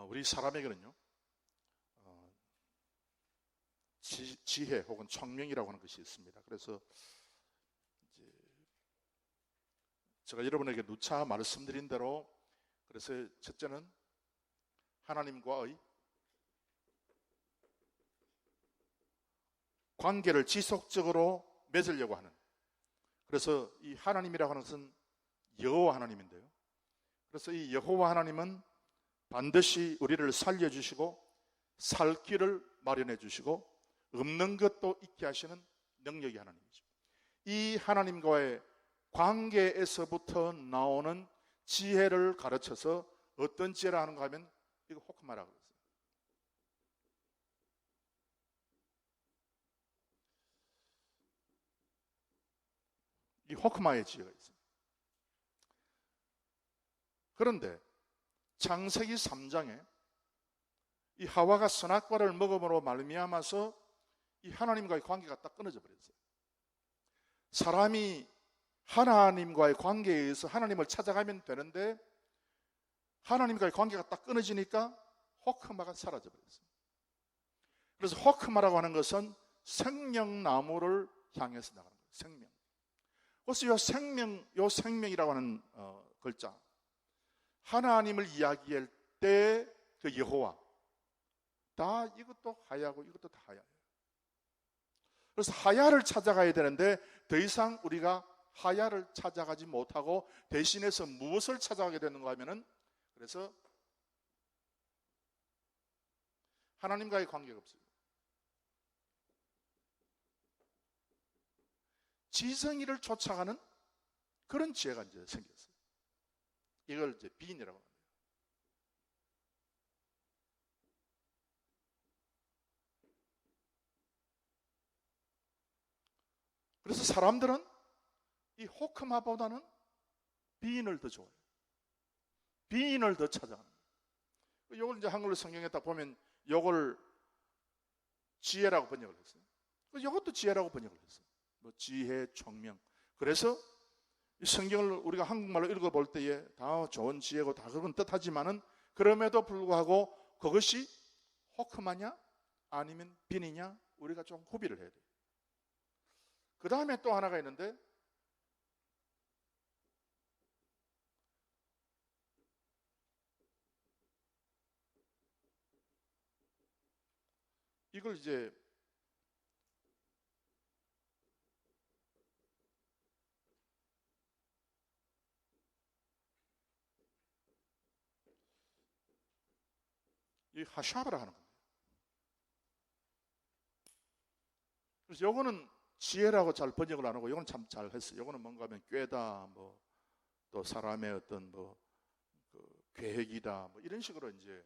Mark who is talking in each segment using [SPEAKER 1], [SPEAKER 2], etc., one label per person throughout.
[SPEAKER 1] 우리 사람에게는요, 지혜 혹은 청명이라고 하는 것이 있습니다. 그래서 이제 제가 여러분에게 누차 말씀드린 대로, 그래서 첫째는 하나님과의 관계를 지속적으로 맺으려고 하는, 그래서 이 하나님이라고 하는 것은 여호와 하나님인데요, 그래서 이 여호와 하나님은 반드시 우리를 살려주시고 살 길을 마련해 주시고 없는 것도 있게 하시는 능력이 하나님이죠. 이 하나님과의 관계에서부터 나오는 지혜를 가르쳐서 어떤 지혜를 하는가 하면 이거 호크마라고 그랬어요. 이 호크마의 지혜가 있어요. 그런데 창세기 3장에 이 하와가 선악과를 먹음으로 말미암아서 이 하나님과의 관계가 딱 끊어져 버렸어요. 사람이 하나님과의 관계에 의해서 하나님을 찾아가면 되는데 하나님과의 관계가 딱 끊어지니까 호크마가 사라져 버렸어요. 그래서 호크마라고 하는 것은 생명나무를 향해서 나가는 거예요. 생명. 그래서 요 생명이라고 하는 글자, 하나님을 이야기할 때 그 여호와, 다 이것도 하야고 이것도 다 하야예요. 그래서 하야를 찾아가야 되는데 더 이상 우리가 하야를 찾아가지 못하고 대신해서 무엇을 찾아가게 되는가 하면은, 그래서 하나님과의 관계가 없어요. 지성이를 쫓아가는 그런 지혜가 이제 생겼어요. 이걸 이제 비인이라고 합니다. 그래서 사람들은 이 호크마보다는 비인을 더 좋아해요. 비인을 더 찾아가는 거예요. 이걸 이제 한글로 성경에 딱 보면 이걸 지혜라고 번역을 했어요. 이것도 지혜라고 번역을 했어요. 뭐 지혜, 총명. 그래서 이 성경을 우리가 한국말로 읽어볼 때에 다 좋은 지혜고 다 그런 뜻하지만은, 그럼에도 불구하고 그것이 호크마냐 아니면 빈이냐 우리가 좀 구비를 해야 돼요. 그 다음에 또 하나가 있는데, 이걸 이제 이 하샤브라 하는 겁니다. 그래서 요거는 지혜라고 잘 번역을 안 하고, 요거는 참 잘 했어요. 요거는 뭔가 하면 꾀다, 뭐 또 사람의 어떤 그 계획이다, 뭐 이런 식으로 이제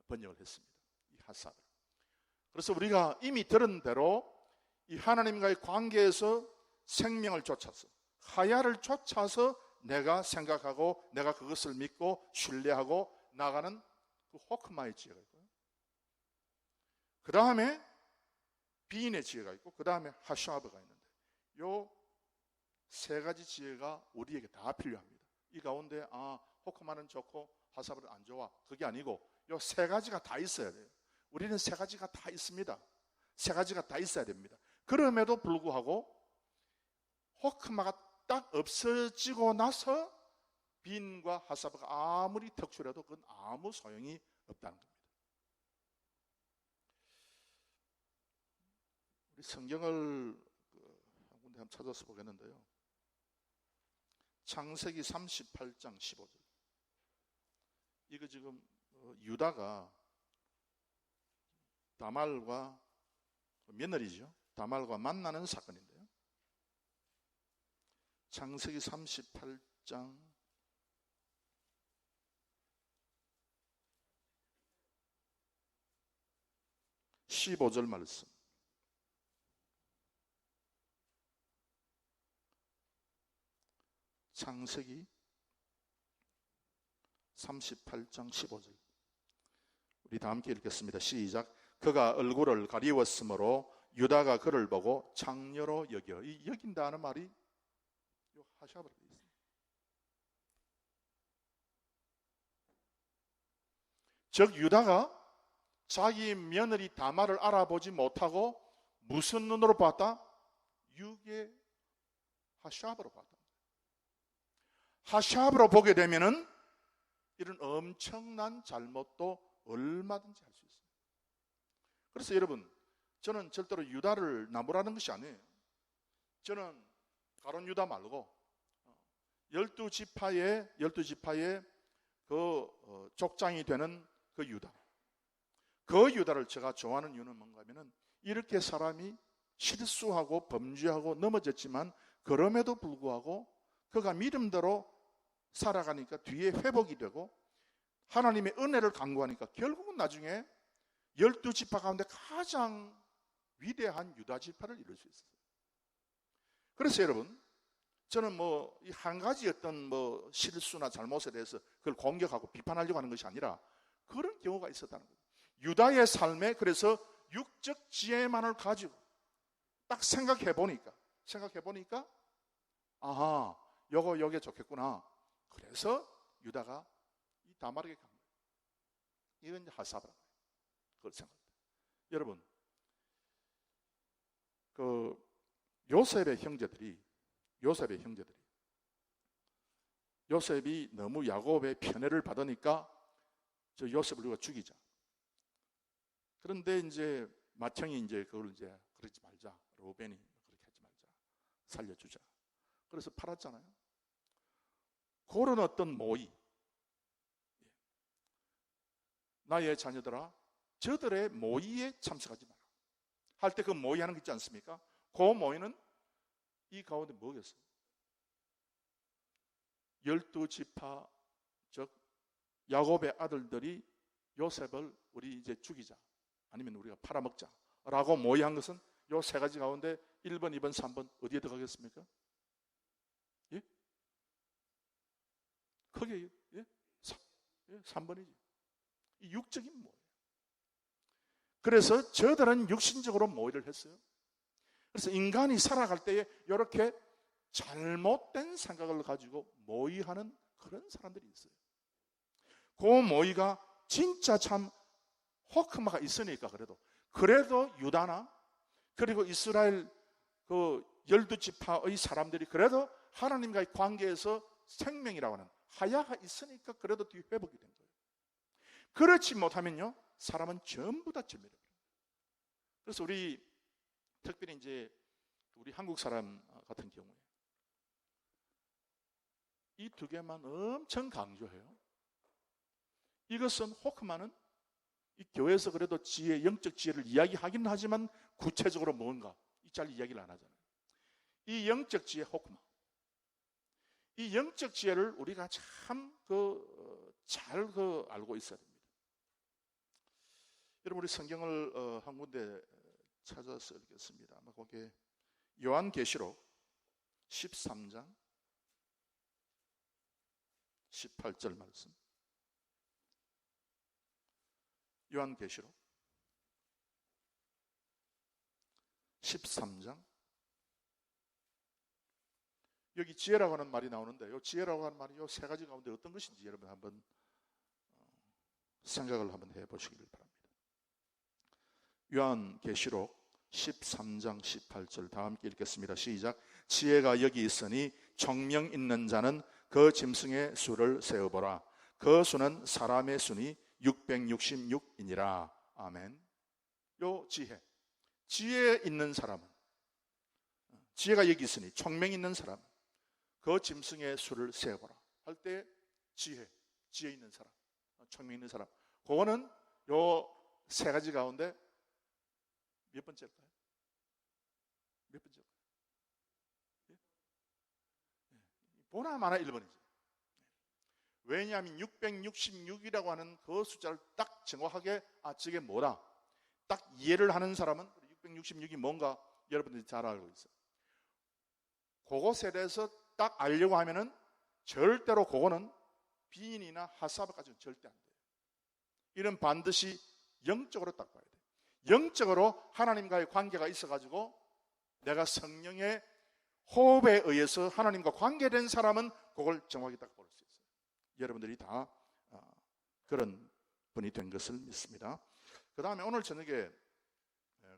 [SPEAKER 1] 번역을 했습니다. 이 하사를. 그래서 우리가 이미 들은 대로 이 하나님과의 관계에서 생명을 쫓아서, 하야를 쫓아서 내가 생각하고 내가 그것을 믿고 신뢰하고 나가는 그 호크마의 지혜가 있고요, 그 다음에 비인의 지혜가 있고, 그 다음에 하샤브가 있는데, 요 세 가지 지혜가 우리에게 다 필요합니다. 이 가운데 호크마는 좋고 하샤브는 안 좋아, 그게 아니고 요 세 가지가 다 있어야 돼요. 우리는 세 가지가 다 있습니다. 세 가지가 다 있어야 됩니다. 그럼에도 불구하고 호크마가 딱 없어지고 나서 빈과 하사브가 아무리 특출해도 그건 아무 소용이 없다는 겁니다. 우리 성경을 한 군데 한번 찾아서 보겠는데요, 창세기 38장 15절. 이거 지금 유다가 다말과 며느리죠, 다말과 만나는 사건인데요, 창세기 38장 15절 말씀. 창세기 38장 15절. 우리 다 함께 읽겠습니다. 시작. 그가 얼굴을 가리웠으므로 유다가 그를 보고 장녀로 여겨. 이 여긴다는 말이 하샤브라 있습니다. 즉 유다가 자기 며느리 다말을 알아보지 못하고 무슨 눈으로 봤다? 육의 하샵으로 봤다. 하샵으로 보게 되면은 이런 엄청난 잘못도 얼마든지 할 수 있어요. 그래서 여러분, 저는 절대로 유다를 나무라는 것이 아니에요. 저는 가론 유다 말고 12지파의 그 족장이 되는 그 유다, 그 유다를 제가 좋아하는 이유는 뭔가 하면은 이렇게 사람이 실수하고 범죄하고 넘어졌지만 그럼에도 불구하고 그가 믿음대로 살아가니까 뒤에 회복이 되고 하나님의 은혜를 간구하니까 결국은 나중에 12지파 가운데 가장 위대한 유다 지파를 이룰 수 있어요. 그래서 여러분, 저는 뭐 이 한 가지 어떤 뭐 실수나 잘못에 대해서 그걸 공격하고 비판하려고 하는 것이 아니라 그런 경우가 있었다는 거예요. 유다의 삶에 그래서 육적 지혜만을 가지고 딱 생각해 보니까 아하, 요게 좋겠구나. 그래서 유다가 이 다말에게 간 거예요. 이건 이제 하사브라고 해요. 그걸 생각합니다. 여러분, 그 요셉의 형제들이 요셉이 너무 야곱의 편애를 받으니까 저 요셉을 우리가 죽이자. 그런데 이제 맏형이 이제 그걸 이제 그러지 말자. 로벤이 그렇게 하지 말자. 살려주자. 그래서 팔았잖아요. 그런 어떤 모의. 나의 자녀들아, 저들의 모의에 참석하지 마라. 할 때 그 모의하는 거 있지 않습니까? 그 모의는 이 가운데 뭐겠어요? 12지파, 즉 야곱의 아들들이 요셉을 우리 이제 죽이자. 아니면 우리가 팔아먹자. 라고 모의한 것은 요 세 가지 가운데 1번, 2번, 3번 어디에 들어가겠습니까? 예? 크게, 예? 3번이지. 이 육적인 모의. 그래서 저들은 육신적으로 모의를 했어요. 그래서 인간이 살아갈 때에 이렇게 잘못된 생각을 가지고 모의하는 그런 사람들이 있어요. 그 모의가 진짜 참 호크마가 있으니까 그래도 유다나 그리고 이스라엘 그 12지파의 사람들이 그래도 하나님과의 관계에서 생명이라고 하는 하야가 있으니까 그래도 뒤 회복이 된 거예요. 그렇지 못하면요, 사람은 전부 다 절멸해요. 그래서 우리 특별히 이제 우리 한국 사람 같은 경우에 이 두 개만 엄청 강조해요. 이것은 호크만은 이 교회에서 그래도 지혜, 영적 지혜를 이야기하긴 하지만 구체적으로 뭔가 이 잘 이야기를 안 하잖아요. 이 영적 지혜 호크만, 이 영적 지혜를 우리가 참 잘 알고 있어야 됩니다. 여러분, 우리 성경을 한 군데 찾아서 읽겠습니다. 아마 거기에 요한계시록 13장 18절 말씀. 요한계시록 13장. 여기 지혜라고 하는 말이 나오는데 이 지혜라고 하는 말이 이 세 가지 가운데 어떤 것인지 여러분 한번 생각을 한번 해보시기를 바랍니다. 요한계시록 13장 18절 다 함께 읽겠습니다. 시작. 지혜가 여기 있으니 총명 있는 자는 그 짐승의 수를 세어보라. 그 수는 사람의 수니 666이니라. 아멘. 요 지혜 있는 사람은, 지혜가 여기 있으니 총명 있는 사람, 그 짐승의 수를 세어보라 할 때 지혜 있는 사람, 총명 있는 사람, 그거는 요 세 가지 가운데 몇 번째일까요? 몇 번째일까요? 예? 보나마나 1번이지. 왜냐하면 666이라고 하는 그 숫자를 딱 정확하게 저게 뭐다 딱 이해를 하는 사람은 666이 뭔가 여러분들이 잘 알고 있어요. 그것에 대해서 딱 알려고 하면은 절대로 그거는 비인이나 하사바까지는 절대 안 돼요. 이런 반드시 영적으로 딱 봐야 돼요. 영적으로 하나님과의 관계가 있어가지고 내가 성령의 호흡에 의해서 하나님과 관계된 사람은 그걸 정확히 딱 볼 수 있어요. 여러분들이 다 그런 분이 된 것을 믿습니다. 그 다음에 오늘 저녁에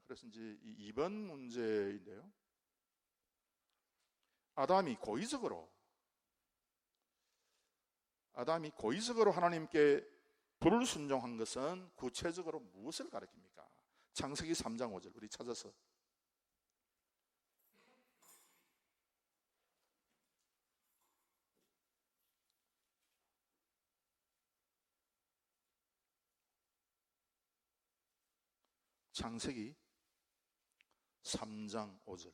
[SPEAKER 1] 그래서 이제 이 2번 문제인데요. 아담이 고의적으로 하나님께 불순종한 것은 구체적으로 무엇을 가리킵니까? 창세기 3장 5절 우리 찾아서 창세기 3장 5절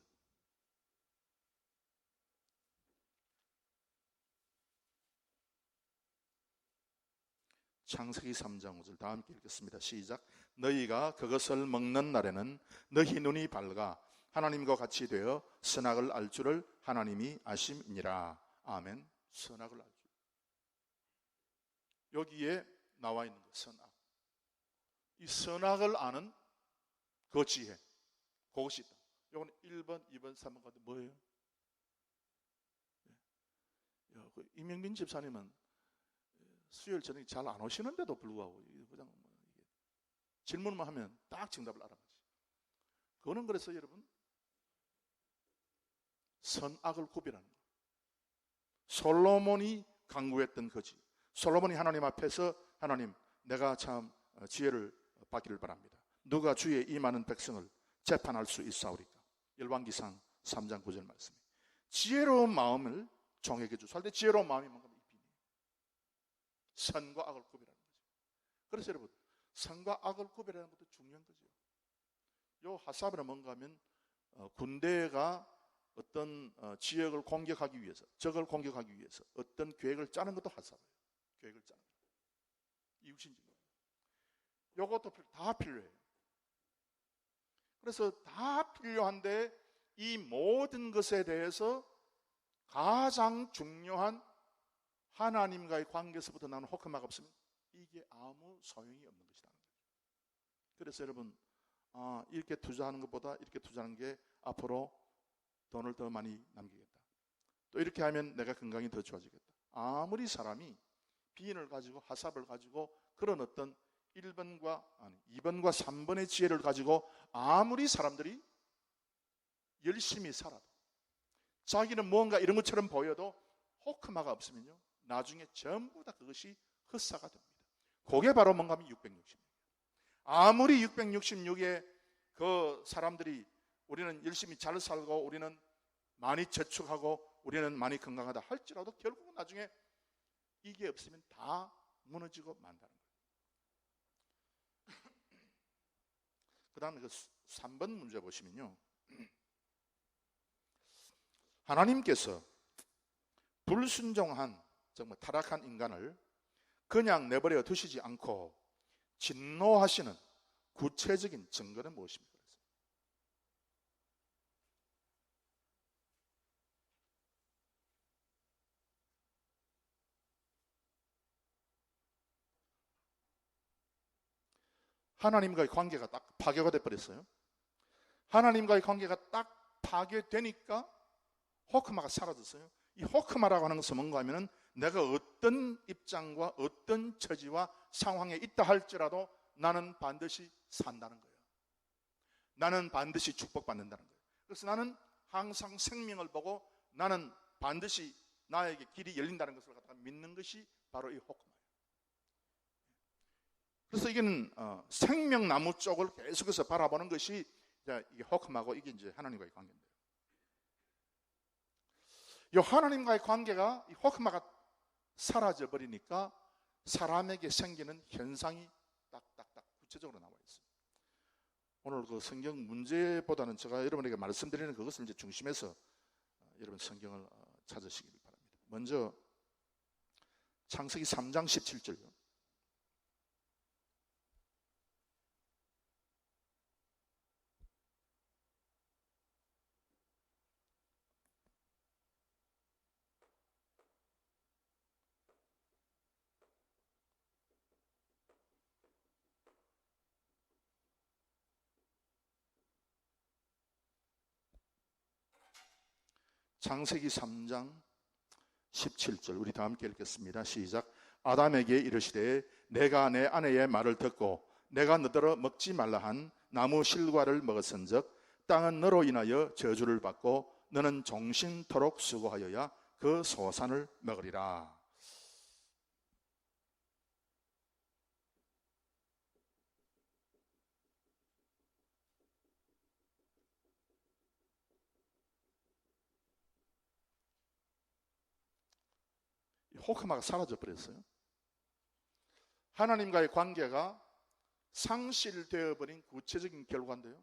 [SPEAKER 1] 창세기 3장 5절 다 함께 읽겠습니다. 시작. 너희가 그것을 먹는 날에는 너희 눈이 밝아 하나님과 같이 되어 선악을 알 줄을 하나님이 아심이니라. 아멘. 선악을 알 줄. 여기에 나와 있는 것 선악. 이 선악을 아는 그 지혜, 그것이 있다. 이건 1번, 2번, 3번 가도 뭐예요? 이명민 집사님은 수요일 저녁에 잘 안 오시는데도 불구하고 그냥 질문만 하면 딱 정답을 알아가지. 그거는 그래서 여러분 선악을 구별하는 거예요. 솔로몬이 강구했던 거지. 솔로몬이 하나님 앞에서 하나님 내가 참 지혜를 받기를 바랍니다. 누가 주의 이 많은 백성을 재판할 수 있사오리까? 열왕기상 3장 9절 말씀에 지혜로운 마음을 종에게 주소. 할 때 지혜로운 마음이 뭔가 이 비밀. 선과 악을 구별하는 거죠. 그래서 여러분 선과 악을 구별하는 것도 중요한 거죠. 요 하삽은 뭔가 하면 군대가 어떤 지역을 공격하기 위해서, 적을 공격하기 위해서 어떤 계획을 짜는 것도 하삽이에요. 계획을 짜는 거. 이웃신증거. 요것도 다 필요해요. 그래서 다 필요한데 이 모든 것에 대해서 가장 중요한 하나님과의 관계에서부터 나는 호크마가 없으면 이게 아무 소용이 없는 것이라는 거죠. 그래서 여러분 이렇게 투자하는 것보다 이렇게 투자하는 게 앞으로 돈을 더 많이 남기겠다. 또 이렇게 하면 내가 건강이 더 좋아지겠다. 아무리 사람이 비인을 가지고 하삽을 가지고 그런 어떤 2번과 3번의 지혜를 가지고 아무리 사람들이 열심히 살아도 자기는 뭔가 이런 것처럼 보여도 호크마가 없으면요 나중에 전부 다 그것이 헛사가 됩니다. 그게 바로 뭔가 하면 666. 아무리 666에 그 사람들이 우리는 열심히 잘 살고 우리는 많이 저축하고 우리는 많이 건강하다 할지라도 결국은 나중에 이게 없으면 다 무너지고 만다는 거예요. 그 다음에 그 3번 문제 보시면요. 하나님께서 불순종한 정말 타락한 인간을 그냥 내버려 두시지 않고 진노하시는 구체적인 증거는 무엇입니까? 하나님과의 관계가 딱 파괴가 돼버렸어요. 하나님과의 관계가 딱 파괴되니까 호크마가 사라졌어요. 이 호크마라고 하는 것은 뭔가 하면은 내가 어떤 입장과 어떤 처지와 상황에 있다 할지라도 나는 반드시 산다는 거예요. 나는 반드시 축복받는다는 거예요. 그래서 나는 항상 생명을 보고 나는 반드시 나에게 길이 열린다는 것을 갖다가 믿는 것이 바로 이 호크마예요. 그래서 이게는 생명나무 쪽을 계속해서 바라보는 것이 이게 호크마고 이게 이제 하나님과의 관계인데요. 이 하나님과의 관계가 이 호크마가 사라져 버리니까 사람에게 생기는 현상이 딱딱딱 구체적으로 나와 있어요. 오늘 그 성경 문제보다는 제가 여러분에게 말씀드리는 그것을 이제 중심해서 여러분 성경을 찾으시길 바랍니다. 먼저 창세기 3장 17절요. 창세기 3장 17절 우리 다 함께 읽겠습니다. 시작. 아담에게 이르시되 내가 내 아내의 말을 듣고 내가 너더러 먹지 말라 한 나무 실과를 먹었은즉 땅은 너로 인하여 저주를 받고 너는 종신토록 수고하여야 그 소산을 먹으리라. 호크마가 사라져 버렸어요. 하나님과의 관계가 상실되어 버린 구체적인 결과인데요.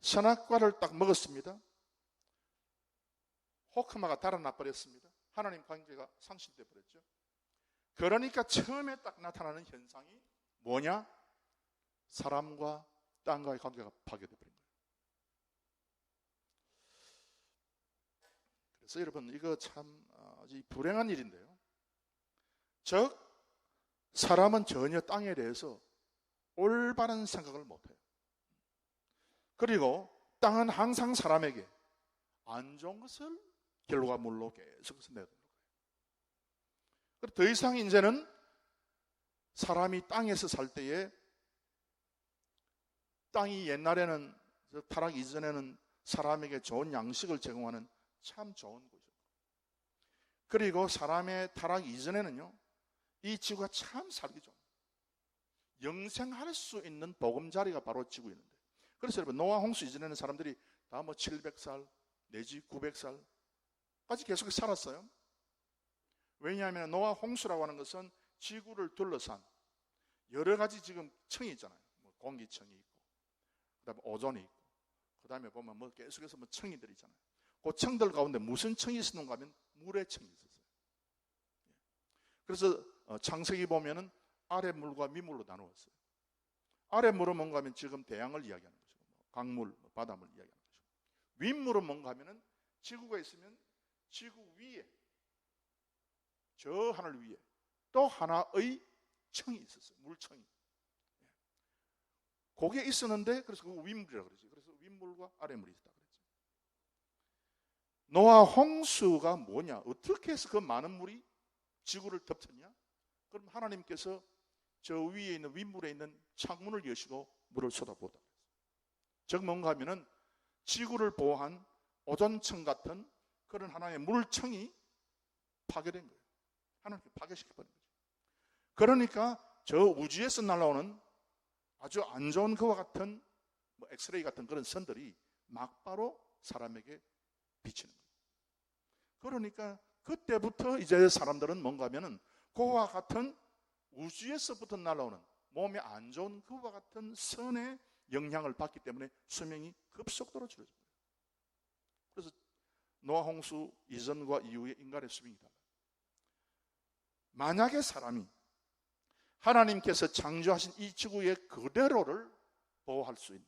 [SPEAKER 1] 선악과를 딱 먹었습니다. 호크마가 달아나 버렸습니다. 하나님 관계가 상실되어 버렸죠. 그러니까 처음에 딱 나타나는 현상이 뭐냐? 사람과 땅과의 관계가 파괴되어 버린 거예요. 그래서 여러분, 이거 참 아주 불행한 일인데요. 즉 사람은 전혀 땅에 대해서 올바른 생각을 못해요. 그리고 땅은 항상 사람에게 안 좋은 것을 결과물로 계속해서 내놓는 거예요. 더 이상 이제는 사람이 땅에서 살 때에 땅이 옛날에는 타락 이전에는 사람에게 좋은 양식을 제공하는 참 좋은 곳이죠. 그리고 사람의 타락 이전에는요, 이 지구가 참 살기 좋은, 영생할 수 있는 보금자리가 바로 지구였는데, 그래서 여러분, 노아 홍수 이전에는 사람들이 다 700살 내지 900살까지 계속 살았어요. 왜냐하면 노아 홍수라고 하는 것은 지구를 둘러싼 여러 가지 지금 청이 있잖아요. 공기청이 있고, 그다음에 오존이 있고, 그다음에 보면 계속해서 청이들이 있잖아요. 그 청들 가운데 무슨 청이 있었는가 하면 물의 청이 있었어요. 그래서 창세기 보면은 아래 물과 윗물로 나누었어요. 아래 물은 뭔가 하면 지금 대양을 이야기하는 것이고, 강물, 바닷물 이야기하는 것이고, 윗물은 뭔가 하면은 지구가 있으면 지구 위에, 저 하늘 위에 또 하나의 청이 있었어요. 물청이. 그게 있었는데, 그래서 그거 윗물이라고 그러지. 그래서 윗물과 아래물이 있다 그랬죠. 노아 홍수가 뭐냐? 어떻게 해서 그 많은 물이 지구를 덮쳤냐? 그럼 하나님께서 저 위에 있는 윗물에 있는 창문을 여시고 물을 쏟아부었다. 즉 뭔가 하면은 지구를 보호한 오존청 같은 그런 하나의 물청이 파괴된 거예요. 하나님께 파괴시켜버린 거죠. 그러니까 저 우주에서 날아오는 아주 안 좋은 그와 같은 엑스레이 같은 그런 선들이 막바로 사람에게 비치는 거예요. 그러니까 그때부터 이제 사람들은 뭔가 하면은 그와 같은 우주에서부터 날아오는 몸에 안 좋은 그와 같은 선의 영향을 받기 때문에 수명이 급속도로 줄어집니다. 그래서 노아 홍수 이전과 이후의 인간의 수명이 달라요. 만약에 사람이 하나님께서 창조하신 이 지구의 그대로를 보호할 수 있는,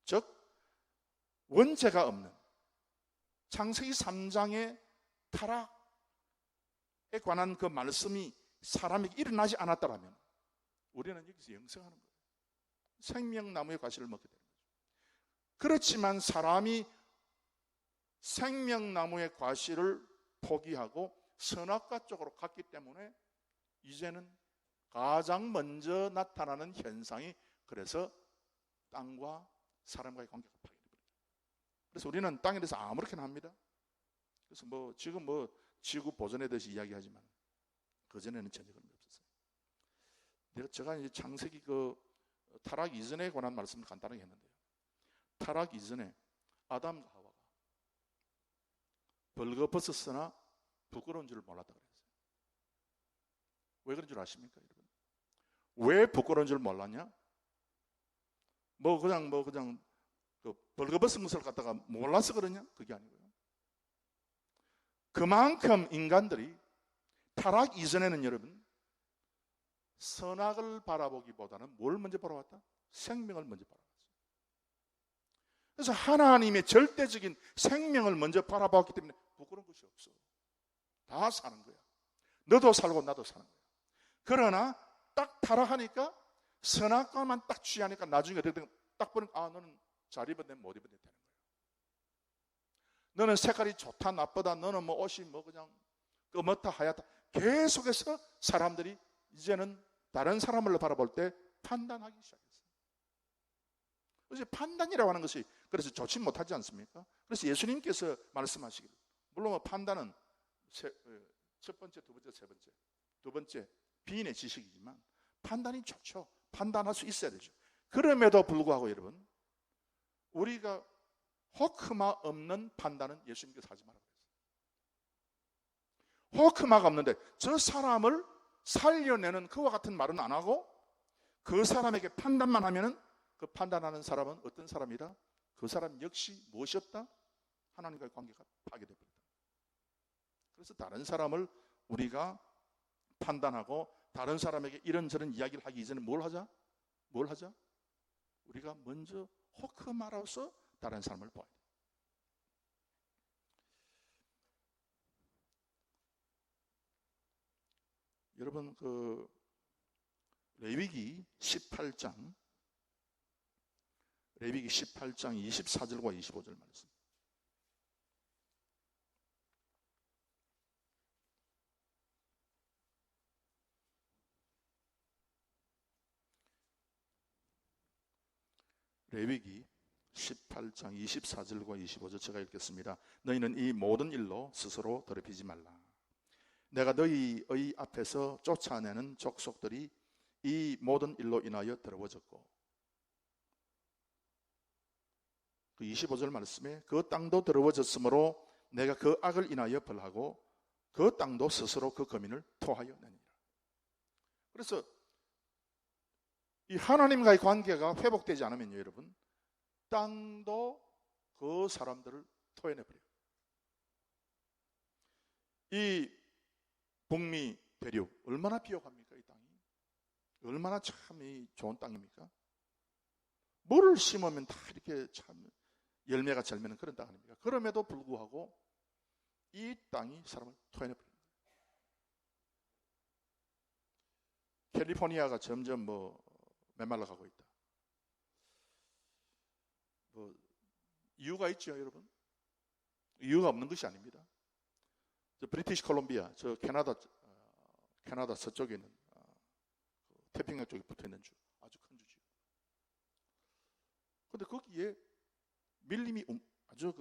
[SPEAKER 1] 즉 원죄가 없는 창세기 3장의 타락에 관한 그 말씀이 사람에게 일어나지 않았다면 우리는 여기서 영생하는 거예요. 생명나무의 과실을 먹게 되는 거죠. 그렇지만 사람이 생명나무의 과실을 포기하고 선악과 쪽으로 갔기 때문에 이제는 가장 먼저 나타나는 현상이, 그래서 땅과 사람과의 관계가 파괴됩니다. 그래서 우리는 땅에 대해서 아무렇게나 합니다. 그래서 지금 지구 보존에 대해서 이야기하지만 그전에는 전혀 그런 게 없었어요. 제가 이제 창세기 타락 이전에 관한 말씀을 간단하게 했는데요. 타락 이전에 아담과 하와가 벌거벗었으나 부끄러운 줄을 몰랐다 그랬어요. 왜 그런 줄 아십니까, 여러분? 왜 부끄러운 줄 몰랐냐? 그냥 벌거벗은 것을 갖다가 몰라서 그러냐? 그게 아니고요. 그만큼 인간들이 타락 이전에는 여러분 선악을 바라보기보다는 뭘 먼저 바라봤다? 생명을 먼저 바라봤어요. 그래서 하나님의 절대적인 생명을 먼저 바라봤기 때문에 부끄러운 것이 없어. 다 사는 거야. 너도 살고 나도 사는 거야. 그러나 딱 타락하니까 선악과만 딱 취하니까 나중에 딱 보니까 너는 잘 입었네 못 입었네 되는 거예요. 너는 색깔이 좋다 나쁘다, 너는 옷이 그냥 끄멓다 하얗다, 계속해서 사람들이 이제는 다른 사람을 바라볼 때 판단하기 시작했어요. 그래서 판단이라고 하는 것이 그래서 좋지 못하지 않습니까? 그래서 예수님께서 말씀하시기를, 물론 판단은 첫 번째, 두 번째, 세 번째, 두 번째 비인의 지식이지만 판단이 좋죠. 판단할 수 있어야 되죠. 그럼에도 불구하고 여러분, 우리가 호크마 없는 판단은 예수님께서 하지 말라고 했어요. 호크마가 없는데 저 사람을 살려내는 그와 같은 말은 안 하고 그 사람에게 판단만 하면은 그 판단하는 사람은 어떤 사람이다? 그 사람 역시 무엇이 없다? 하나님과의 관계가 파괴되버렸다. 그래서 다른 사람을 우리가 판단하고 다른 사람에게 이런저런 이야기를 하기 이전에 뭘 하자? 뭘 하자? 우리가 먼저 호크마로서 다른 사람을 봐야 돼. 여러분, 그 레위기 18장 24절과 25절 말씀. 레위기 18장 24절과 25절 제가 읽겠습니다. 너희는 이 모든 일로 스스로 더럽히지 말라. 내가 너희의 앞에서 쫓아내는 족속들이 이 모든 일로 인하여 더러워졌고, 그 25절 말씀에 그 땅도 더러워졌으므로 내가 그 악을 인하여 벌하고 그 땅도 스스로 그 거민을 토하여 내니라. 그래서 이 하나님과의 관계가 회복되지 않으면요, 여러분, 땅도 그 사람들을 토해내버려요. 이 북미 대륙 얼마나 비옥합니까? 이 땅이 얼마나 참 좋은 땅입니까? 뭐를 심으면 다 이렇게 참 열매가 잘 맺는 그런 땅 아닙니까? 그럼에도 불구하고 이 땅이 사람을 토해내버립니다. 캘리포니아가 점점 메말라가고 있다. 이유가 있죠, 여러분? 이유가 없는 것이 아닙니다. 저 브리티시 콜롬비아, 저 캐나다 서쪽에 있는 태평양 쪽에 붙어 있는 주, 아주 큰 주지요. 그런데 거기에 밀림이 아주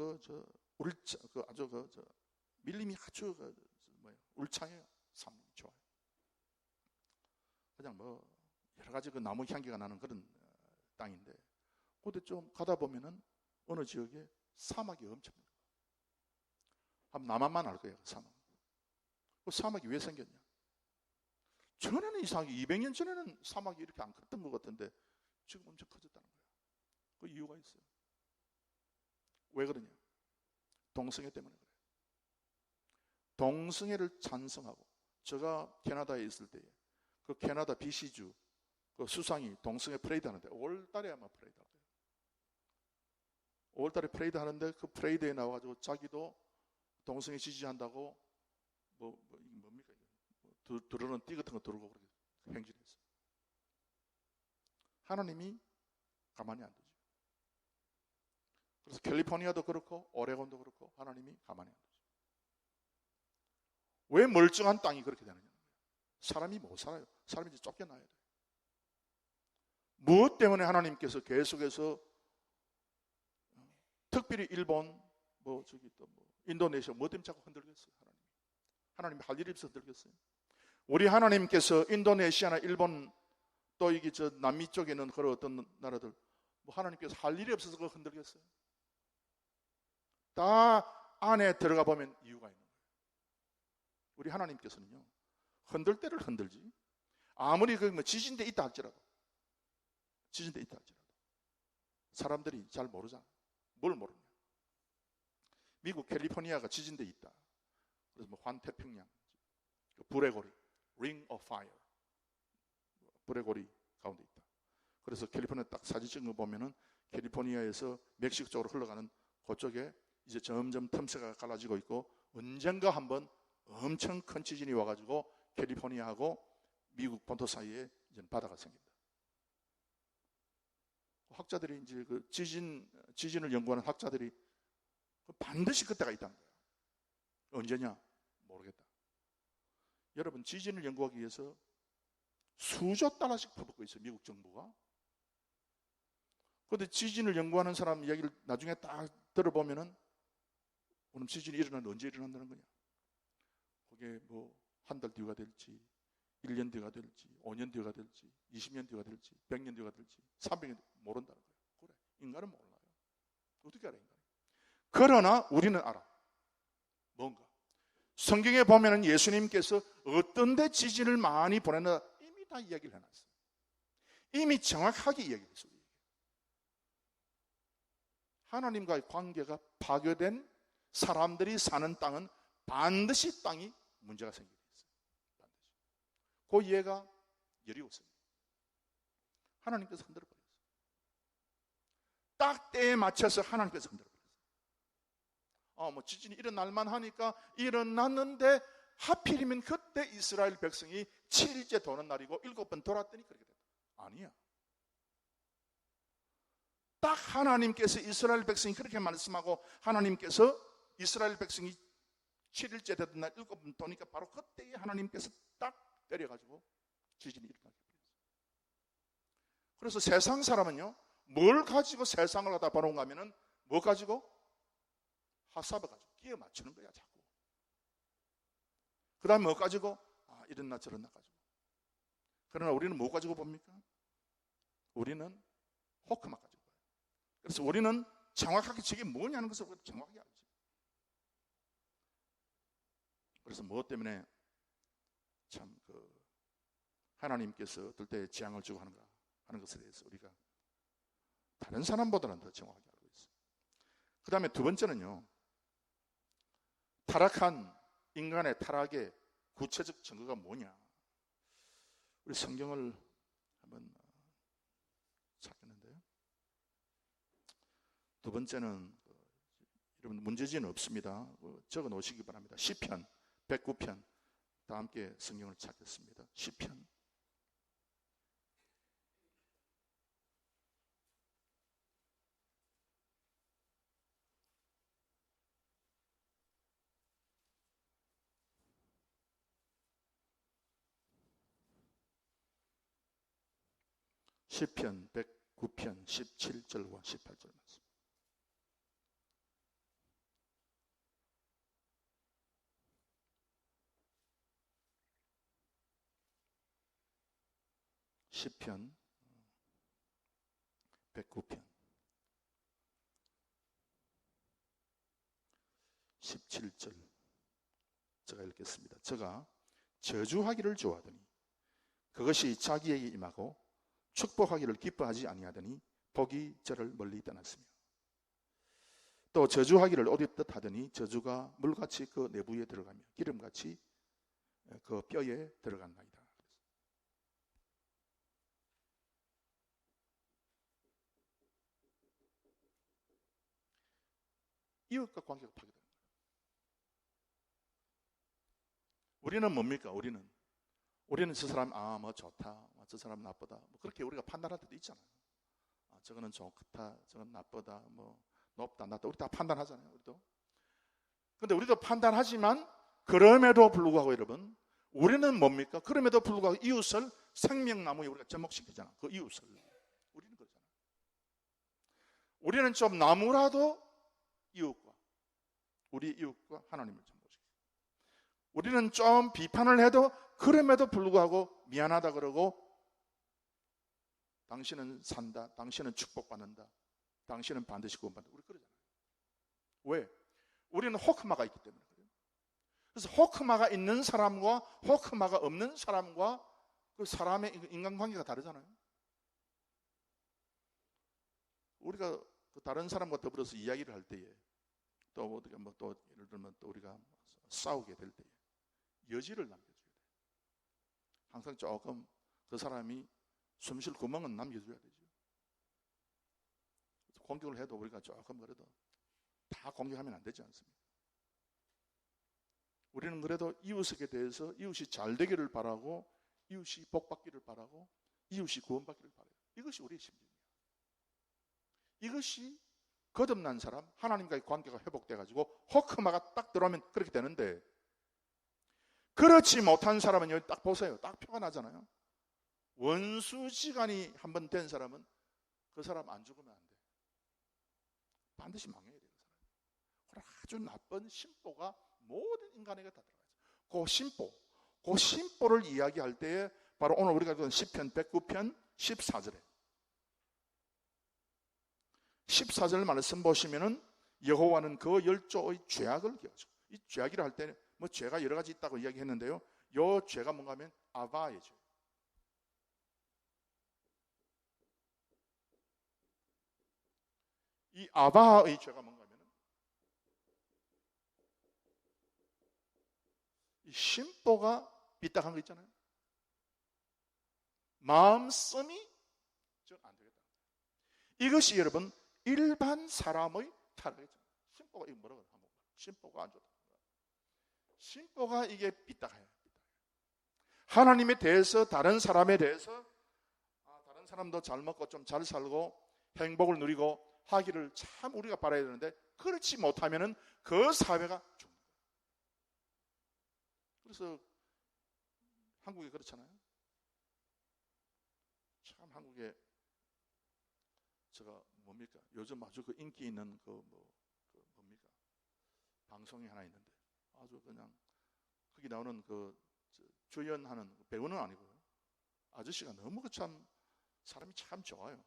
[SPEAKER 1] 밀림이 아주 울창해요. 산이 좋아요. 그냥 여러 가지 그 나무 향기가 나는 그런 땅인데, 그런데 좀 가다 보면은 어느 지역에 사막이 엄청나요. 한번 남한만 알 거예요. 그 사막이 왜 생겼냐? 전에는 이상하게 200년 전에는 사막이 이렇게 안 컸던 것 같은데 지금 엄청 커졌다는 거예요. 그 이유가 있어요. 왜 그러냐? 동성애 때문에 그래요. 동성애를 찬성하고, 제가 캐나다에 있을 때에 그 캐나다 BC주 그 수상이 동성애 프레이드 하는데 5월달에 아마 프레이드 할 거예요. 5월달에 프레이드 하는데 그 프레이드에 나와가지고 자기도 동성애 지지한다고 뭡니까 이게? 두르는 띠 같은 거 두르고 그렇게 행진했어요. 하나님이 가만히 안 두죠. 그래서 캘리포니아도 그렇고 오레곤도 그렇고 하나님이 가만히 안 두죠. 왜 멀쩡한 땅이 그렇게 되느냐? 사람이 못 살아요. 사람이 이제 쫓겨나야 돼요. 무엇 때문에 하나님께서 계속해서 특별히 일본, 인도네시아 뭐 때문에 자꾸 흔들겠어요? 하나님이 할 일이 없어서 흔들겠어요? 우리 하나님께서 인도네시아나 일본 또 이게 저 남미 쪽에 있는 그런 어떤 나라들 하나님께서 할 일이 없어서 그거 흔들겠어요? 다 안에 들어가 보면 이유가 있는 거예요. 우리 하나님께서는요, 흔들 때를 흔들지, 아무리 지진대 있다 할지라도 사람들이 잘 모르잖아. 뭘 모르냐? 미국 캘리포니아가 지진대 있다. 그래서 환태평양, 불의 고리, Ring of Fire, 불의 고리 가운데 있다. 그래서 캘리포니아 딱 사진 찍은 거 보면은 캘리포니아에서 멕시코 쪽으로 흘러가는 그쪽에 이제 점점 틈새가 갈라지고 있고, 언젠가 한번 엄청 큰 지진이 와가지고 캘리포니아하고 미국 본토 사이에 이제 바다가 생깁니다. 학자들이 이제 그 지진을 연구하는 학자들이 반드시 그때가 있다는 거예요. 언제냐? 모르겠다. 여러분, 지진을 연구하기 위해서 수조 달러씩 퍼붓고 있어요, 미국 정부가. 그런데 지진을 연구하는 사람 이야기를 나중에 딱 들어보면은 오늘 지진이 일어나는 언제 일어난다는 거냐. 그게 뭐 한 달 뒤가 될지 1년 뒤가 될지 5년 뒤가 될지 20년 뒤가 될지 100년 뒤가 될지 300년 뒤 모른다는 거예요. 그래, 인간은 몰라요. 어떻게 알아, 인간이? 그러나 우리는 알아. 뭔가 성경에 보면은 예수님께서 어떤 데 지진을 많이 보내나 이미 다 이야기를 해놨어요. 이미 정확하게 이야기를 했어요. 하나님과의 관계가 파괴된 사람들이 사는 땅은 반드시 땅이 문제가 생기게 있어요. 반드시. 그 이해가 여리고성이에요. 하나님께서 흔들어버렸어요. 딱 때에 맞춰서 하나님께서 흔들어버렸어요. 뭐 지진이 일어날만 하니까 일어났는데 하필이면 그때 이스라엘 백성이 7일째 도는 날이고 7번 돌았더니 그렇게 됐다. 아니야. 딱 하나님께서 이스라엘 백성이 그렇게 말씀하고 하나님께서 이스라엘 백성이 7일째 되던 날 7번 도니까 바로 그때에 하나님께서 딱 때려가지고 지진이 일어나게 됐어요. 그래서 세상 사람은요, 뭘 가지고 세상을 갖다 바라는가 하면은 뭐 가지고? 하사바 가지고 끼에 맞추는 거야, 자꾸. 그 다음에 뭐 가지고? 이런 나 저런 나 가지고. 그러나 우리는 뭐 가지고 봅니까? 우리는 호크만 가지고 봐요. 그래서 우리는 정확하게 저게 뭐냐는 것을 정확하게 알지. 그래서 무엇 때문에 참 하나님께서 어떨 때 재앙을 주고 하는가 하는 것에 대해서 우리가 다른 사람보다는 더 정확하게 알고 있어요. 그 다음에 두 번째는요, 타락한 인간의 타락의 구체적 증거가 뭐냐. 우리 성경을 한번 찾겠는데요. 두 번째는 여러분 문제지는 없습니다. 적어 놓으시기 바랍니다. 시편 109편, 다 함께 성경을 찾겠습니다. 시편 109편 17절과 18절 말씀. 시편 109편 17절 제가 읽겠습니다. 저가 저주하기를 좋아하더니 그것이 자기에게 임하고 축복하기를 기뻐하지 아니하더니 복이 저를 멀리 떠났으며 또 저주하기를 오랫듯 하더니 저주가 물같이 그 내부에 들어가며 기름같이 그 뼈에 들어간나이다. 이웃과 관계가 파괴되는 거예요. 우리는 뭡니까? 우리는 저 사람 뭐 좋다, 저 사람 나쁘다, 뭐 그렇게 우리가 판단할 때도 있잖아요. 저거는 좋다, 저건 나쁘다, 뭐 높다, 낮다, 우리 다 판단하잖아요. 근데 우리도 판단하지만 그럼에도 불구하고 여러분, 우리는 뭡니까? 그럼에도 불구하고 이웃을 생명나무에 우리가 접목시키잖아. 그 이웃을 우리는 그러잖아요. 우리는 좀 나무라도 우리 이웃과 하나님을 접목시키고, 우리는 좀 비판을 해도 그럼에도 불구하고 미안하다 그러고 당신은 산다, 당신은 축복받는다, 당신은 반드시 구원받는다, 우리 그러잖아요. 왜? 우리는 호크마가 있기 때문에 그래요. 그래서 호크마가 있는 사람과 호크마가 없는 사람과 그 사람의 인간관계가 다르잖아요. 우리가 다른 사람과 더불어서 이야기를 할 때에 또 예를 들면 또 우리가 싸우게 될 때에 여지를 남겨줘야 돼요. 항상 조금 그 사람이 숨쉴 구멍은 남겨줘야 되죠. 공격을 해도 우리가 조금 그래도 다 공격하면 안 되지 않습니까? 우리는 그래도 이웃에게 대해서 이웃이 잘 되기를 바라고, 이웃이 복받기를 바라고, 이웃이 구원받기를 바라요. 이것이 우리의 심정이에요. 이것이 거듭난 사람, 하나님과의 관계가 회복돼가지고 호크마가 딱 들어오면 그렇게 되는데, 그렇지 못한 사람은 여기 딱 보세요. 딱 표가 나잖아요. 원수지간이 한번 된 사람은 그 사람 안 죽으면 안 돼. 반드시 망해야 돼요. 그 사람. 아주 나쁜 심보가 모든 인간에게 다 들어가 있어요. 그 심보를 이야기할 때에 바로 오늘 우리가 읽은 시편 109편 14절에 14절 말씀 보시면은 여호와는 그 열조의 죄악을 기억하죠. 이 죄악이라 할 때는 뭐 죄가 여러 가지 있다고 이야기했는데요. 요 죄가 뭔가 하면 아바의 죄. 이 아바의 죄가 뭔가 하면 이 심보가 삐딱한 거 있잖아요. 마음씀이 좀 안 되겠다. 이것이 여러분 일반 사람의 타락이죠. 심보가 이거 뭐라고 한번 심보가 안 좋다. 심보가 이게 삐딱해요. 하나님에 대해서 다른 사람에 대해서 다른 사람도 잘 먹고 좀 잘 살고 행복을 누리고 하기를 참 우리가 바라야 되는데 그렇지 못하면은 그 사회가 죽는 거예요. 그래서 한국이 그렇잖아요. 참 한국에 제가 뭡니까 요즘 아주 그 인기 있는 뭡니까 방송이 하나 있는데 아주 그냥 거기 나오는 그 주연하는 배우는 아니고요. 아저씨가 너무 참 사람이 참 좋아요.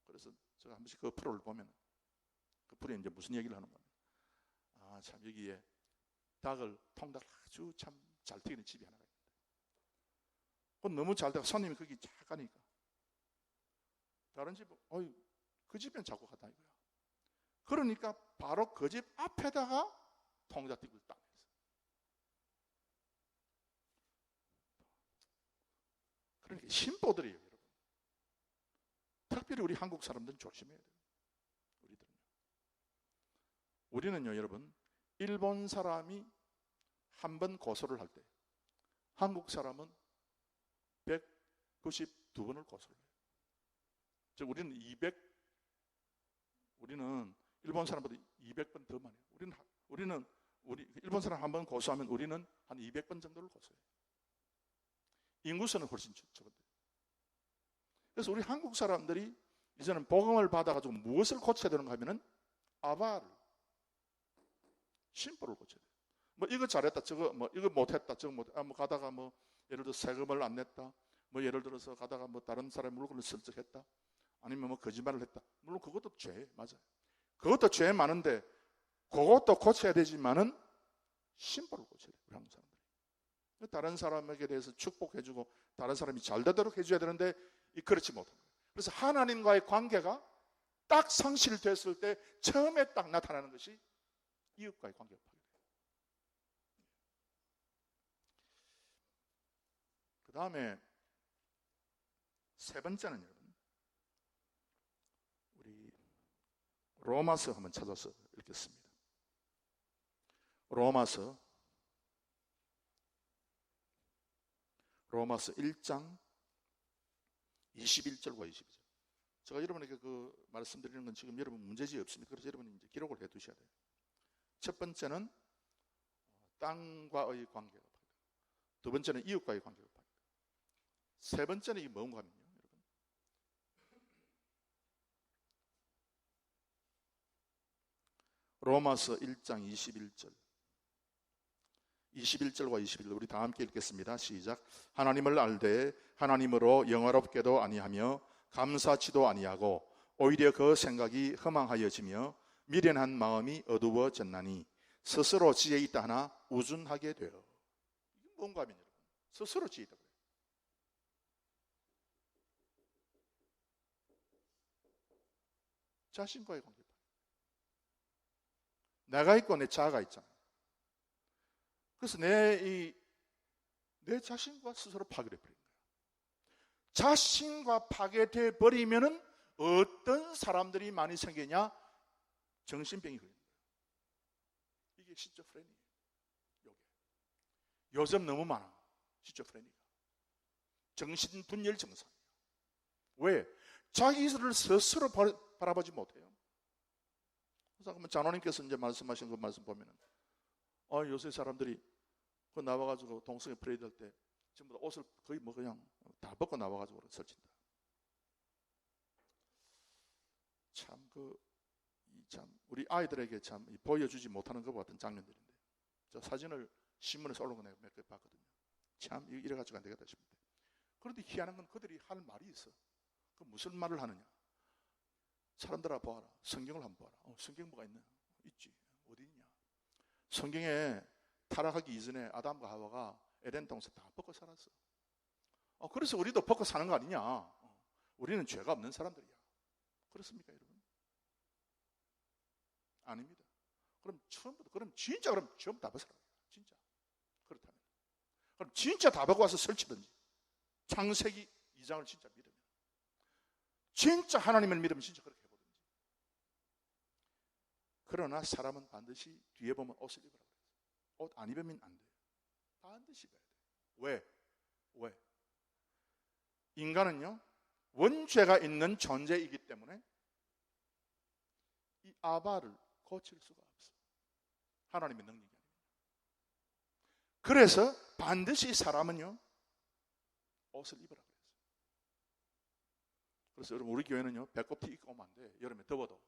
[SPEAKER 1] 그래서 제가 한 번씩 그 프로를 보면 그 프로에 이제 무슨 얘기를 하는 거예요. 참 여기에 닭을 통닭 아주 참 잘 튀기는 집이 하나가 있는데 그건 너무 잘 되고 손님이 거기 쫙 가니까 다른 집은 그 집엔 자꾸 가다 이거야. 그러니까 바로 그 집 앞에다가 통닭집을 딱 했어요. 그러니까 심보들이에요, 여러분. 특별히 우리 한국 사람들은 조심해야 돼요. 우리는요, 여러분, 일본 사람이 한 번 고소를 할 때 한국 사람은 192번을 고소를 해요. 즉 우리는 우리는 일본 사람보다 200번 더 많이 해요. 우리는 일본 사람 한 번 고소하면 우리는 한 200번 정도를 고소해요. 인구수는 훨씬 적은데. 그래서 우리 한국 사람들이 이제는 복음을 받아가지고 무엇을 고쳐야 되는가 하면은 아바를 심보를 고쳐야 돼요. 뭐 이거 잘했다, 저거 뭐 이거 못했다, 저거 못, 뭐 가다가 뭐 예를 들어 세금을 안 냈다, 뭐 예를 들어서 가다가 뭐 다른 사람의 물건을 슬쩍했다, 아니면 뭐 거짓말을 했다. 물론 그것도 죄 맞아요. 그것도 죄 많은데 그것도 고쳐야 되지만은 심보를 고쳐야 돼요. 우리 한국 사람들이. 다른 사람에게 대해서 축복해주고 다른 사람이 잘 되도록 해줘야 되는데 그렇지 못한 거예요. 그래서 하나님과의 관계가 딱 상실됐을 때 처음에 딱 나타나는 것이 이웃과의 관계가 파괴돼요. 그 다음에 세 번째는 여러분 우리 로마서 한번 찾아서 읽겠습니다. 로마서 1장 21절과 22절. 제가 여러분에게 그 말씀드리는 건 지금 여러분 문제지 없습니다. 그래서 여러분이 이제 기록을 해 두셔야 돼요. 첫 번째는 땅과의 관계가 파괴되고, 두 번째는 이웃과의 관계가 파괴되고, 세 번째는 이게 뭔가 하면요, 여러분. 로마서 1장 21절과 21절 우리 다 함께 읽겠습니다. 시작. 하나님을 알되 하나님으로 영화롭게도 아니하며 감사치도 아니하고 오히려 그 생각이 허망하여지며 미련한 마음이 어두워졌나니 스스로 지혜 있다 하나 우준하게 되어. 이게 뭔가 하면 여러분 스스로 지혜 있다 그래요. 자신과의 관계. 내가 있고 내 자아가 있잖아요. 그래서 내 자신과 스스로 파괴돼 버린 거예요. 자신과 파괴돼 버리면은 어떤 사람들이 많이 생기냐? 정신병이 걸리는 거예요. 이게 시조프레니예요. 요즘 너무 많아. 시조프레니가. 정신분열 증상이에요. 왜? 자기를 스스로 바라보지 못해요. 그래서 장로님께서 이제 말씀하신 그 말씀 보면은 요새 사람들이 그 나와가지고 동성애 프레이드 할 때 전부 다 옷을 거의 뭐 그냥 다 벗고 나와가지고 설친다. 참 우리 아이들에게 참 보여주지 못하는 것 같은 장면들인데, 저 사진을 신문에서 올라온 거 내가 몇 개 봤거든요. 참 이래가지고 안 되겠다 싶은데, 그런데 희한한 건 그들이 할 말이 있어. 그 무슨 말을 하느냐? 사람들아 보아라, 성경을 한번 보아라. 성경 뭐가 있나? 있지. 어디 있냐? 성경에 타락하기 이전에 아담과 하와가 에덴 동산 다 벗고 살았어. 그래서 우리도 벗고 사는 거 아니냐? 우리는 죄가 없는 사람들이야. 그렇습니까, 여러분? 아닙니다. 그럼 진짜 처음 다 벗어라. 진짜. 그렇다면. 그럼 진짜 다 벗고 와서 설치든지. 창세기 2장을 진짜 믿으면. 진짜 하나님을 믿으면 진짜 그렇게 해보든지. 그러나 사람은 반드시 뒤에 보면 옷을 입으라고 그랬어요. 옷 안 입으면 안 돼요. 반드시 입어야 돼요. 왜? 인간은요, 원죄가 있는 존재이기 때문에 이 아바를 고칠 수가 없어. 하나님의 능력이 아닙니다. 그래서 반드시 사람은요, 옷을 입으라고 그랬어요. 그래서 여러분, 우리 교회는요, 배꼽티 입고 오면 안 돼. 여름에 더워도.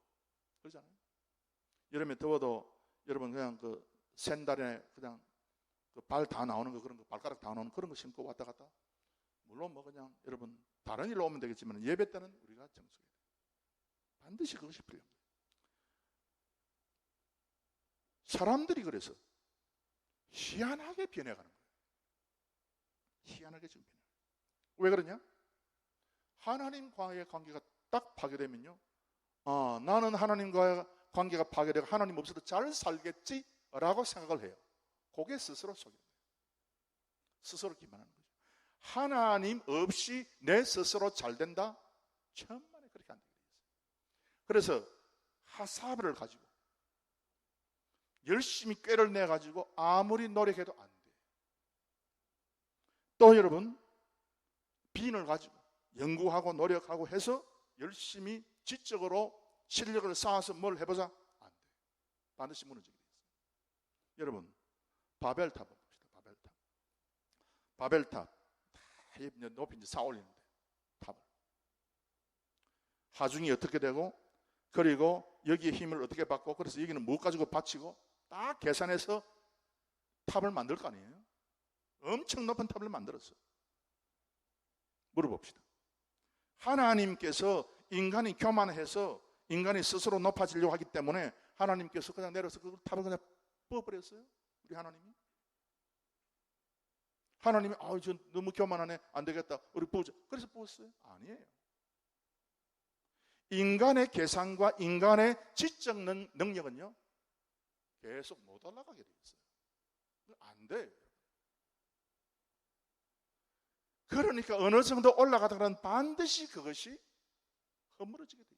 [SPEAKER 1] 그러잖아요. 여름에 더워도 여러분 그냥 그 샌달에 그냥 그 발 다 나오는 거, 그런 거, 발가락 다 나오는 그런 거 신고 왔다 갔다. 물론 뭐 그냥 여러분 다른 일로 오면 되겠지만 예배 때는 우리가 정숙해야 돼요. 반드시 그것이 필요합니다. 사람들이 그래서 희한하게 변해가는 거예요. 희한하게 지금 변해요. 왜 그러냐? 하나님과의 관계가 딱 파괴되면요, 나는 하나님과의 관계가 파괴되고 하나님 없어도 잘 살겠지라고 생각을 해요. 그게 스스로 속이는 거예요. 스스로 기만하는 거죠. 하나님 없이 내 스스로 잘 된다? 천만에 그렇게 안 되게 돼 있어요. 그래서 사업을 가지고 열심히 꾀를 내가지고 아무리 노력해도 안 돼. 또 여러분, 빈을 가지고 연구하고 노력하고 해서 열심히 지적으로 실력을 쌓아서 뭘 해보자? 안 돼. 반드시 무너지게 돼 있어요. 여러분, 바벨탑 봅시다. 바벨탑 높이 이제 쌓아올리는데 탑을 하중이 어떻게 되고, 그리고 여기에 힘을 어떻게 받고, 그래서 여기는 뭐 가지고 받치고 딱 계산해서 탑을 만들 거 아니에요? 엄청 높은 탑을 만들었어요. 물어봅시다. 하나님께서 인간이 교만해서 인간이 스스로 높아지려고 하기 때문에 하나님께서 그냥 내려서 그 탑을 그냥 뽑아버렸어요? 우리 하나님이? 하나님이 저 너무 교만하네, 안 되겠다, 우리 부자, 그래서 부었어요? 아니에요. 인간의 계산과 인간의 지적 능력은요, 계속 못 올라가게 돼 있어요. 안 돼요. 그러니까 어느 정도 올라가다가는 반드시 그것이 허물어지게 돼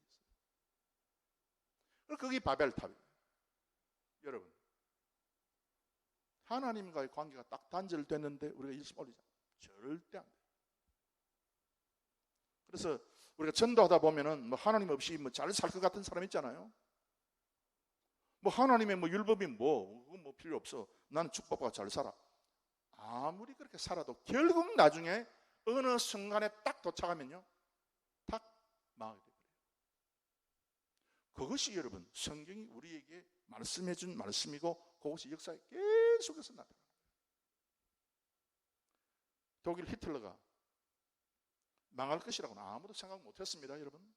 [SPEAKER 1] 있어요. 그게 바벨탑이에요. 여러분, 하나님과의 관계가 딱 단절됐는데 우리가 일심 올리자? 절대 안 돼요. 그래서 우리가 전도하다 보면은 뭐 하나님 없이 뭐 잘 살 것 같은 사람 있잖아요. 뭐 하나님의 뭐 율법이 그건 뭐 필요 없어. 나는 축복받고 잘 살아. 아무리 그렇게 살아도 결국 나중에 어느 순간에 딱 도착하면요, 딱 망하게 돼버려요. 그것이 여러분 성경이 우리에게 말씀해준 말씀이고 그것이 역사에 계속해서 나타나는 거예요. 독일 히틀러가 망할 것이라고는 아무도 생각 못했습니다, 여러분.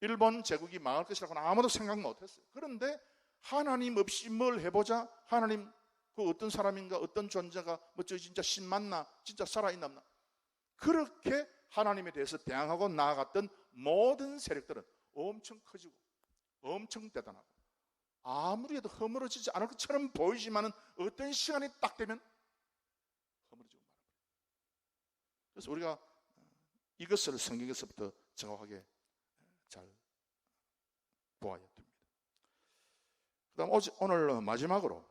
[SPEAKER 1] 일본 제국이 망할 것이라고는 아무도 생각 못했어요. 그런데 하나님 없이 뭘 해보자? 하나님 그 어떤 사람인가, 어떤 존재가 저 진짜 신 맞나, 진짜 살아있나, 그렇게 하나님에 대해서 대항하고 나아갔던 모든 세력들은 엄청 커지고 엄청 대단하고 아무리 해도 허물어지지 않을 것처럼 보이지만은 어떤 시간이 딱 되면 허물어지고 말아버려요. 그래서 우리가 이것을 성경에서부터 정확하게 잘 보아야 됩니다. 그 다음 오늘 마지막으로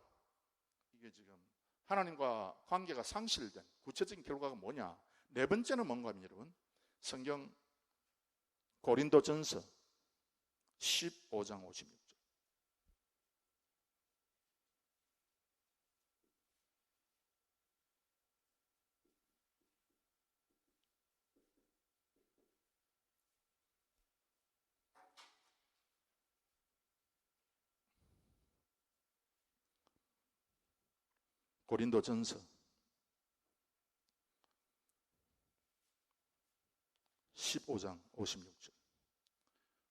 [SPEAKER 1] 이게 지금 하나님과 관계가 상실된 구체적인 결과가 뭐냐? 네 번째는 뭔가 하면 여러분, 성경 고린도전서 15장 56절. 고린도전서 15장 56절.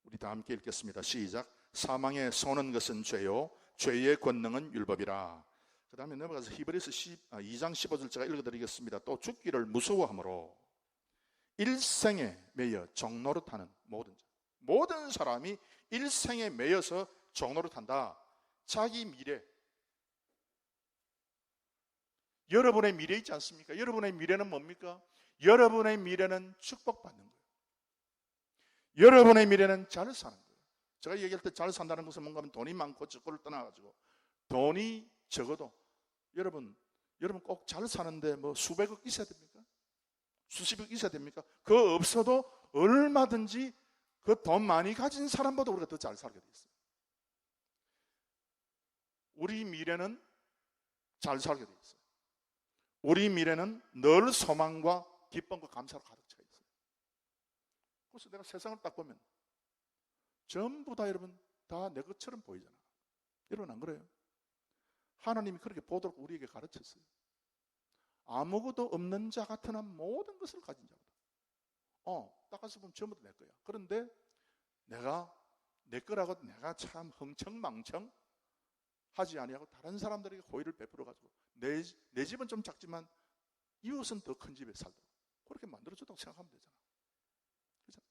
[SPEAKER 1] 우리 다 함께 읽겠습니다. 시작. 사망의 손은 것은 죄요 죄의 권능은 율법이라. 그 다음에 넘어가서 히브리서 2장 15절 제가 읽어드리겠습니다. 또 죽기를 무서워하므로 일생에 매여 종노릇하는 모든 사람이 일생에 매여서 종노릇한다. 자기 미래, 여러분의 미래 있지 않습니까? 여러분의 미래는 뭡니까? 여러분의 미래는 축복받는 거예요. 여러분의 미래는 잘 사는 거예요. 제가 얘기할 때 잘 산다는 것은 뭔가 하면 돈이 많고 적고를 떠나가지고 돈이 적어도 여러분 꼭 잘 사는데 뭐 수백억 있어야 됩니까? 수십억 있어야 됩니까? 그거 없어도 얼마든지 그 돈 많이 가진 사람보다 우리가 더 잘 살게 돼 있어요. 우리 미래는 잘 살게 돼 있어요. 우리 미래는 늘 소망과 기쁨과 감사로 가득 차 있어요. 그래서 내가 세상을 딱 보면 전부 다 여러분 다 내 것처럼 보이잖아. 여러분 안 그래요? 하나님이 그렇게 보도록 우리에게 가르쳤어요. 아무것도 없는 자 같으나 모든 것을 가진 자보다. 딱 가서 보면 전부 다 내 거야. 그런데 내가 내 거라고 내가 참 흥청망청 하지 아니하고 다른 사람들에게 호의를 베풀어가지고 내 집은 좀 작지만 이웃은 더 큰 집에 살도록 그렇게 만들어줬다고 생각하면 되잖아. 그렇죠?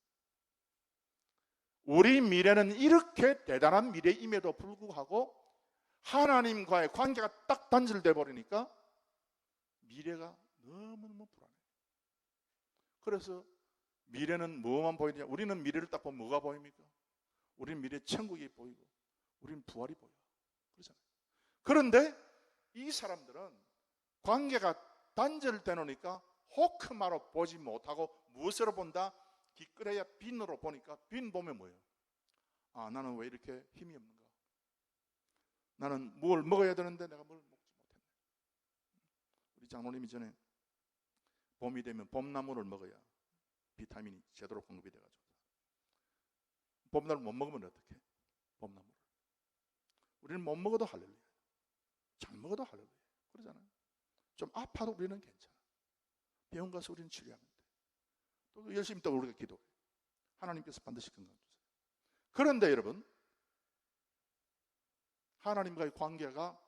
[SPEAKER 1] 우리 미래는 이렇게 대단한 미래임에도 불구하고 하나님과의 관계가 딱 단절돼 버리니까 미래가 너무너무 불안해. 그래서 미래는 뭐만 보이느냐? 우리는 미래를 딱 보면 뭐가 보입니까? 우리는 미래 천국이 보이고 우리는 부활이 보여. 그렇잖아요. 그런데 이 사람들은 관계가 단절돼 놓으니까 호크마로 보지 못하고 무엇으로 본다? 기끌어야 빈으로 보니까 빈 보면 뭐예요? 나는 왜 이렇게 힘이 없는가? 나는 뭘 먹어야 되는데 내가 뭘 먹지 못했네. 우리 장로님이 전에 봄이 되면 봄나무를 먹어야 비타민이 제대로 공급이 돼가지고 봄나무를 못 먹으면 어떡해? 봄나무를 우리는 못 먹어도 할렐루야, 잘 먹어도 할렐루야. 그러잖아요. 좀 아파도 우리는 괜찮아. 병원 가서 우리는 치료하면 돼. 또 열심히 또 우리가 기도해. 하나님께서 반드시 건강 주세요. 그런데 여러분, 하나님과의 관계가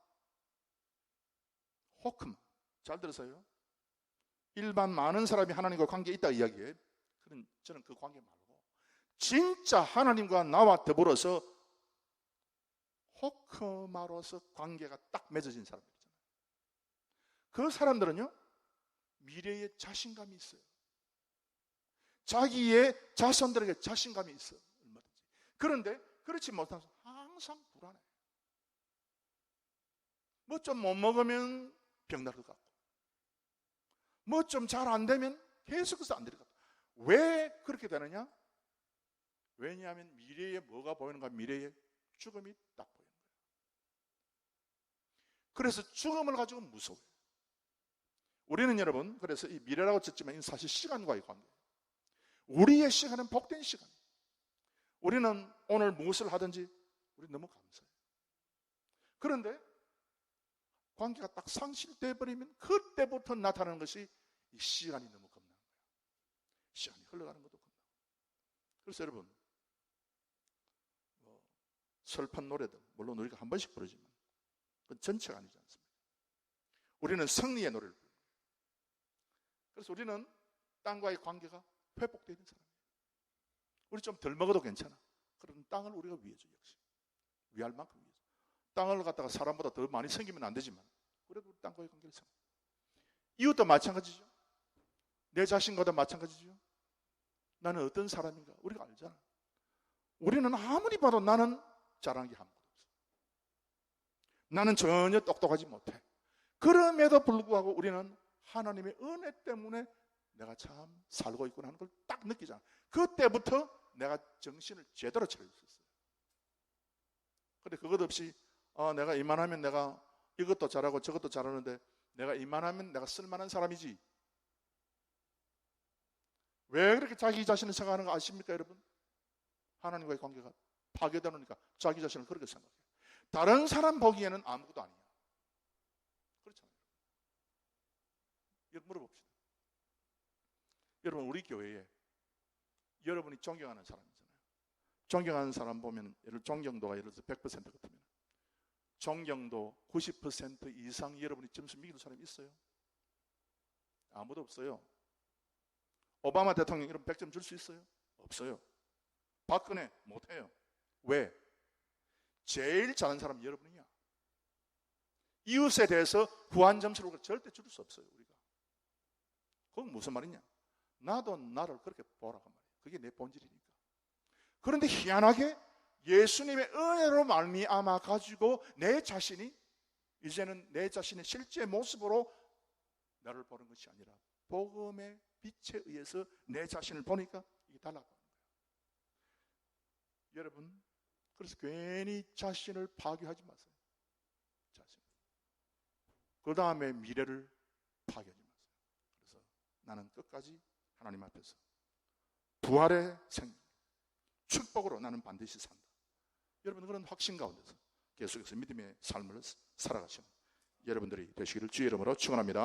[SPEAKER 1] 호크만, 잘 들으세요. 일반 많은 사람이 하나님과 관계에 있다 이야기해. 저는 그 관계 말고 진짜 하나님과 나와 더불어서 호크마로서 관계가 딱 맺어진 사람들 있잖아요. 그 사람들은요, 미래에 자신감이 있어요. 자기의 자손들에게 자신감이 있어요. 얼마든지. 그런데 그렇지 못해서 항상 불안해. 뭐 좀 못 먹으면 병날 것 같고, 뭐 좀 잘 안 되면 계속해서 안 될 것 같고. 왜 그렇게 되느냐? 왜냐하면 미래에 뭐가 보이는가? 미래에 죽음이 딱 보이는 거예요. 그래서 죽음을 가지고 무서워요. 우리는 여러분, 그래서 이 미래라고 쳤지만 사실 시간과의 관계예요. 우리의 시간은 복된 시간이에요. 우리는 오늘 무엇을 하든지 우리 너무 감사해요. 그런데 관계가 딱 상실돼 버리면 그때부터 나타나는 것이 이 시간이 너무 겁나는 거예요. 시간이 흘러가는 것도 겁나고. 그래서 여러분, 슬픈 노래들 물론 우리가 한 번씩 부르지만 그건 전체가 아니지 않습니까? 우리는 승리의 노래를 부릅니다. 그래서 우리는 땅과의 관계가 회복되는 사람이에요. 우리 좀 덜 먹어도 괜찮아. 그런 땅을 우리가 위해줘. 역시 위할 만큼 위해줘. 땅을 갖다가 사람보다 더 많이 생기면 안 되지만 그래도 우리 땅과의 관계를 생각. 이웃도 마찬가지죠. 내 자신과도 마찬가지죠. 나는 어떤 사람인가 우리가 알잖아. 우리는 아무리 봐도 나는 잘하는 게 아무것도 없어. 나는 전혀 똑똑하지 못해. 그럼에도 불구하고 우리는 하나님의 은혜 때문에 내가 참 살고 있구나 하는 걸 딱 느끼잖아. 그때부터 내가 정신을 제대로 차릴 수 있어요. 그런데 그것 없이 내가 이만하면 내가 이것도 잘하고 저것도 잘하는데 내가 이만하면 내가 쓸만한 사람이지. 왜 그렇게 자기 자신을 생각하는 거 아십니까 여러분? 하나님과의 관계가 파괴되니까 자기 자신을 그렇게 생각해요. 다른 사람 보기에는 아무것도 아니야. 그렇잖아요. 이렇게 물어봅시다. 여러분, 우리 교회에 여러분이 존경하는 사람 있잖아요. 존경하는 사람 보면 존경도가 예를 들어서 100% 같으면 존경도 90% 이상 여러분이 점수 매길 사람이 있어요? 아무도 없어요. 오바마 대통령 이런 100점 줄 수 있어요? 없어요. 박근혜 못해요. 왜? 제일 잘하는 사람은 여러분이야. 이웃에 대해서 후한 점수를 절대 줄 수 없어요, 우리가. 그건 무슨 말이냐? 나도 나를 그렇게 보라고 말이에요. 그게 내 본질이니까. 그런데 희한하게 예수님의 은혜로 말미암아 가지고 내 자신이 이제는 내 자신의 실제 모습으로 나를 보는 것이 아니라 복음의 빛에 의해서 내 자신을 보니까 이게 달라가는 거예요. 여러분, 그래서 괜히 자신을 파괴하지 마세요. 자신. 그 다음에 미래를 파괴하지 마세요. 그래서 나는 끝까지 하나님 앞에서 부활의 생명, 축복으로 나는 반드시 산다. 여러분, 그런 확신 가운데서 계속해서 믿음의 삶을 살아가시는 여러분들이 되시기를 주의 이름으로 축원합니다.